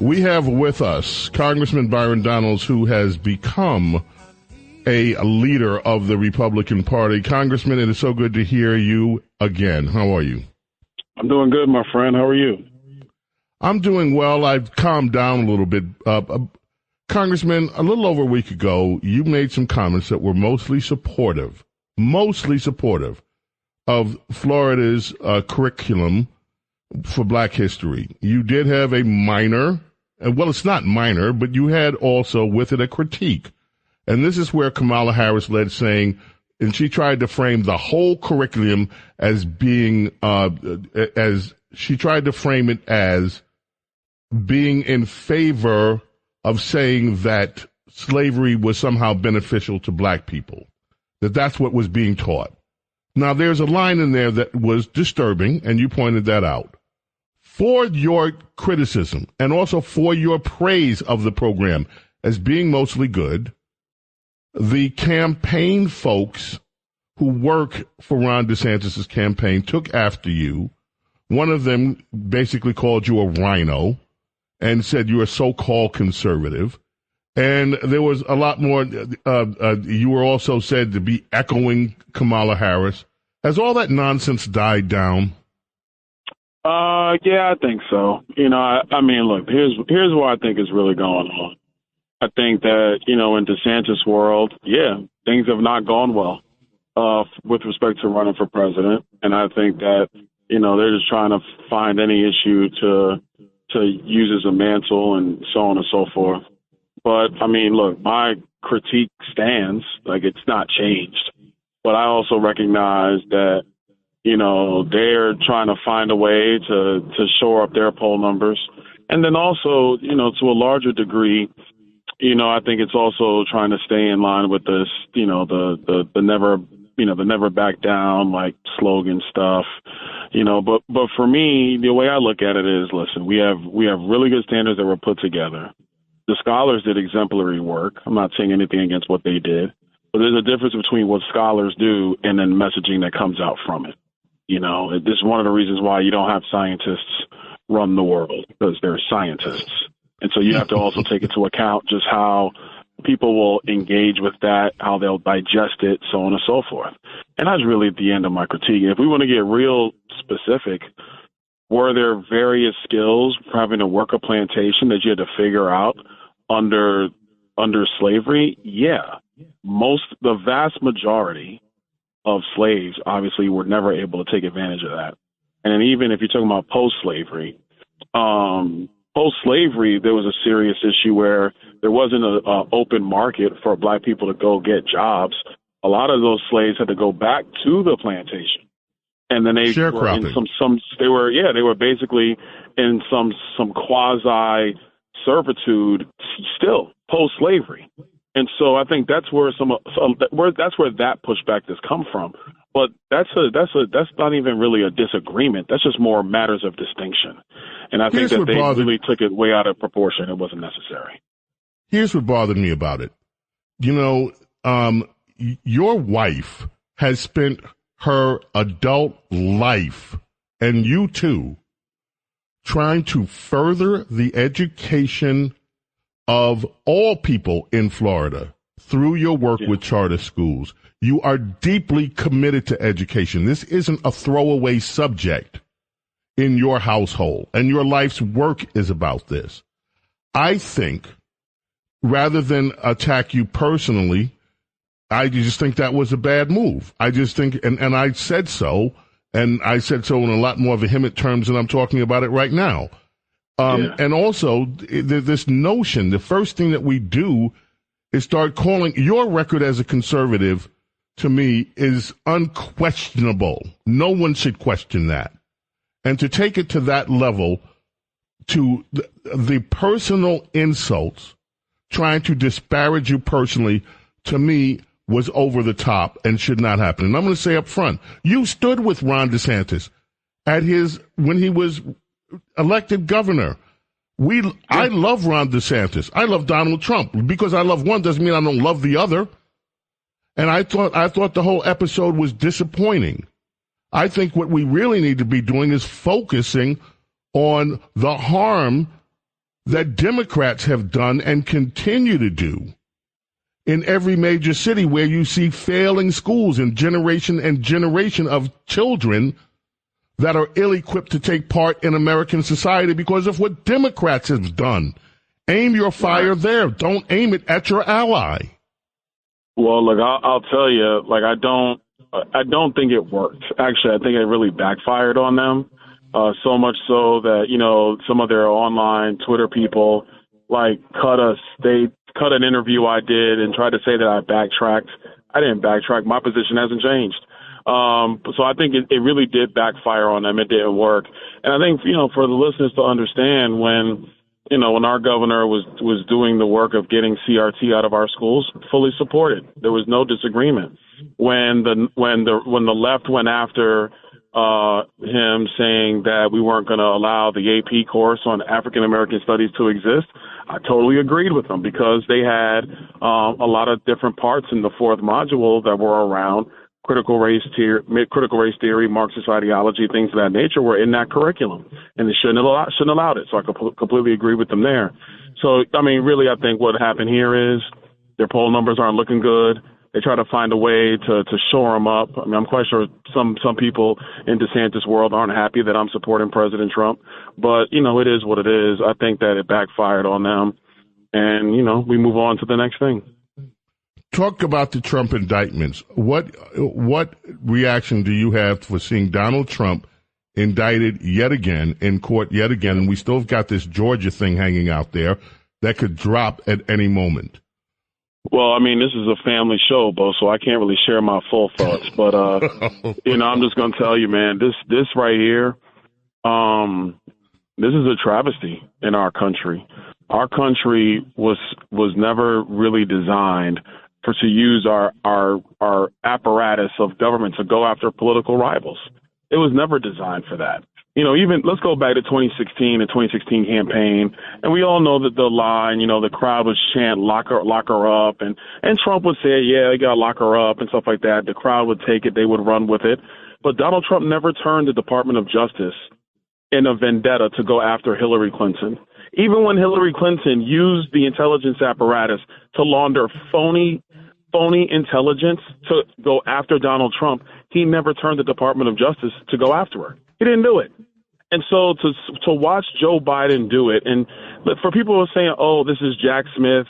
We have with us Congressman Byron Donalds, who has become a leader of the Republican Party. Congressman, it is so good to hear you again. How are you? I'm doing good, my friend. How are you? I'm doing well. I've calmed down a little bit. Congressman, a little over a week ago, you made some comments that were mostly supportive of Florida's curriculum for Black history. You did have a minor, well, it's not minor, but you had also with it a critique. And this is where Kamala Harris led saying, and she tried to frame the whole curriculum as being, as she tried to frame it as being in favor of saying that slavery was somehow beneficial to Black people, that that's what was being taught. Now, there's a line in there that was disturbing, and you pointed that out. For your criticism and also for your praise of the program as being mostly good, the campaign folks who work for Ron DeSantis' campaign took after you. One of them basically called you a rhino and said you're a so-called conservative. And there was a lot more. You were also said to be echoing Kamala Harris. Has all that nonsense died down? Yeah, I think so. I mean, look, here's what I think is really going on. I think that, in DeSantis' world, things have not gone well with respect to running for president. And I think that, they're just trying to find any issue to use as a mantle and so on and so forth. But, I mean, look, my critique stands, like it's not changed. But I also recognize that, they're trying to find a way to shore up their poll numbers. And then also, to a larger degree, I think it's also trying to stay in line with this, the never back down, like slogan stuff, but for me, the way I look at it is, listen, we have really good standards that were put together. The scholars did exemplary work. I'm not saying anything against what they did, but there's a difference between what scholars do and then messaging that comes out from it. This is one of the reasons why you don't have scientists run the world, because they're scientists. And so you have to also take into account just how people will engage with that, how they'll digest it, so on and so forth. And that's really at the end of my critique. If we want to get real specific, were there various skills for having to work a plantation that you had to figure out under slavery? Yeah. The vast majority of slaves obviously were never able to take advantage of that. And then even if you're talking about post-slavery, there was a serious issue where there wasn't an open market for Black people to go get jobs. A lot of those slaves had to go back to the plantation, and then they were in they were basically in some quasi servitude still post slavery. And so I think that's where that pushback has come from. But that's not even really a disagreement. That's just more matters of distinction. And I think that they really took it way out of proportion. It wasn't necessary. Here's what bothered me about it. Your wife has spent her adult life, and you too, trying to further the education of all people in Florida through your work with charter schools. You are deeply committed to education. This isn't a throwaway subject in your household, and your life's work is about this. I think, rather than attack you personally, I just think that was a bad move. I just think, and I said so, and I said so in a lot more vehement terms than I'm talking about it right now. And also, this notion, the first thing that we do is start calling your record as a conservative, to me, is unquestionable. No one should question that. And to take it to that level, to the personal insults, trying to disparage you personally, to me, was over the top and should not happen. And I'm going to say up front, you stood with Ron DeSantis when he was elected governor. I love Ron DeSantis. I love Donald Trump. Because I love one doesn't mean I don't love the other. And I thought the whole episode was disappointing. I think what we really need to be doing is focusing on the harm that Democrats have done and continue to do in every major city where you see failing schools and generation of children that are ill-equipped to take part in American society because of what Democrats have done. Aim your fire there. Don't aim it at your ally. Well, look, I'll tell you, like, I don't think it worked. Actually, I think it really backfired on them. So much so that, you know, some of their online Twitter people, like, cut an interview I did and tried to say that I backtracked. I didn't backtrack. My position hasn't changed. So I think it really did backfire on them. It didn't work. And I think, you know, for the listeners to understand, when our governor was doing the work of getting CRT out of our schools, fully supported. There was no disagreement. When the left went after him, saying that we weren't going to allow the AP course on African American studies to exist, I totally agreed with them, because they had a lot of different parts in the fourth module that were around critical race theory, Marxist ideology, things of that nature were in that curriculum, and they shouldn't allowed it. So I completely agree with them there. So, I mean, really, I think what happened here is their poll numbers aren't looking good. They try to find a way to shore them up. I mean, I'm quite sure some people in DeSantis' world aren't happy that I'm supporting President Trump, but, you know, it is what it is. I think that it backfired on them, and, you know, we move on to the next thing. Talk about the Trump indictments. What reaction do you have for seeing Donald Trump indicted yet again, in court yet again, and we still have got this Georgia thing hanging out there that could drop at any moment? Well, I mean, this is a family show, Bo, so I can't really share my full thoughts. But, you know, I'm just going to tell you, man, this right here, this is a travesty in our country. Our country was never really designed to use our apparatus of government to go after political rivals. It was never designed for that. You know, even let's go back to 2016, the 2016 campaign, and we all know that the line, you know, the crowd would chant, lock her up, and Trump would say, yeah, they got to lock her up and stuff like that. The crowd would take it, they would run with it. But Donald Trump never turned the Department of Justice in a vendetta to go after Hillary Clinton. Even when Hillary Clinton used the intelligence apparatus to launder phony intelligence to go after Donald Trump, he never turned the Department of Justice to go after her. He didn't do it. And so to watch Joe Biden do it, and for people who are saying, oh, this is Jack Smith,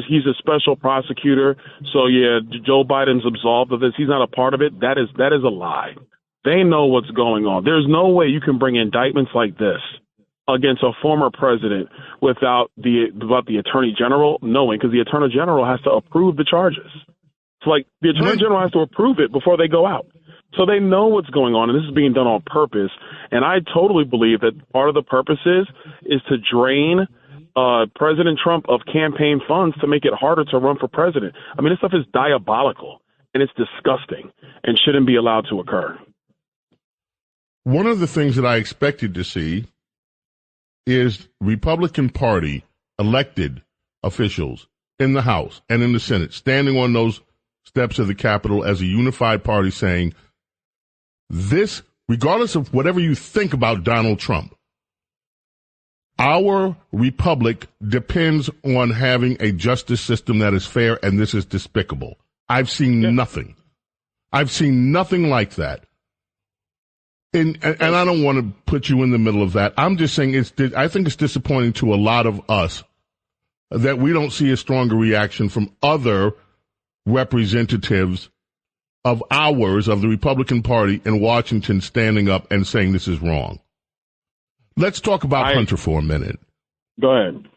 he's a special prosecutor, so yeah, Joe Biden's absolved of this, he's not a part of it, that is a lie. They know what's going on. There's no way you can bring indictments like this against a former president without the attorney general knowing, because the attorney general has to approve the charges. It's like the attorney general has to approve it before they go out. So they know what's going on, and this is being done on purpose. And I totally believe that part of the purpose is to drain President Trump of campaign funds to make it harder to run for president. I mean, this stuff is diabolical, and it's disgusting and shouldn't be allowed to occur. One of the things that I expected to see is Republican Party elected officials in the House and in the Senate standing on those steps of the Capitol as a unified party saying, this, regardless of whatever you think about Donald Trump, our republic depends on having a justice system that is fair, and this is despicable. I've seen nothing. I've seen nothing like that. And I don't want to put you in the middle of that. I'm just saying I think it's disappointing to a lot of us that we don't see a stronger reaction from other representatives of ours, of the Republican Party in Washington, standing up and saying this is wrong. Let's talk about Hunter for a minute. Go ahead.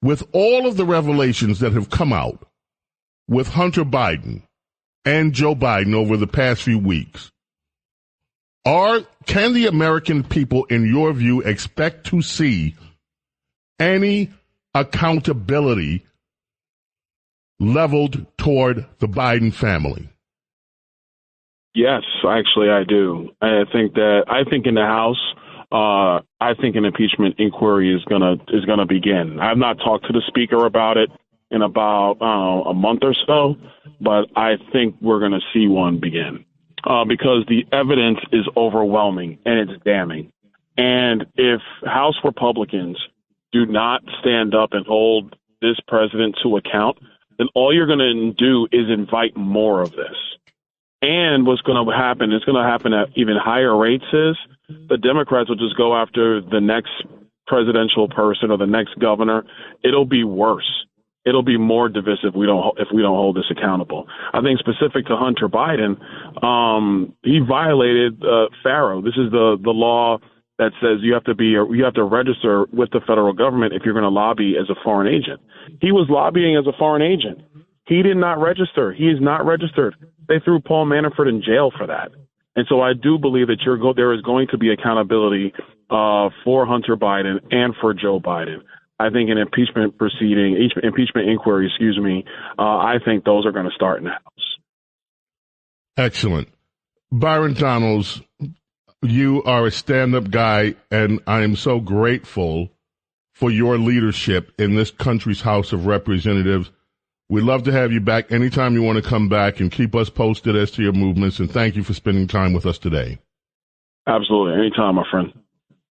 With all of the revelations that have come out with Hunter Biden and Joe Biden over the past few weeks, can the American people, in your view, expect to see any accountability leveled toward the Biden family? Yes, actually, I do. I think in the House, I think an impeachment inquiry is gonna begin. I've not talked to the Speaker about it in about a month or so, but I think we're going to see one begin because the evidence is overwhelming and it's damning. And if House Republicans do not stand up and hold this president to account, then all you're going to do is invite more of this. And what's going to happen, it's going to happen at even higher rates, is the Democrats will just go after the next presidential person or the next governor. It'll be worse. It'll be more divisive if we don't hold this accountable. I think specific to Hunter Biden, he violated FARO. This is the law that says you have to register with the federal government if you're going to lobby as a foreign agent. He was lobbying as a foreign agent. He did not register. He is not registered. They threw Paul Manafort in jail for that. And so I do believe that there is going to be accountability for Hunter Biden and for Joe Biden. I think an impeachment inquiry, I think those are going to start in the House. Excellent. Byron Donalds, you are a stand-up guy, and I am so grateful for your leadership in this country's House of Representatives. We'd love to have you back anytime you want to come back and keep us posted as to your movements, and thank you for spending time with us today. Absolutely. Anytime, my friend.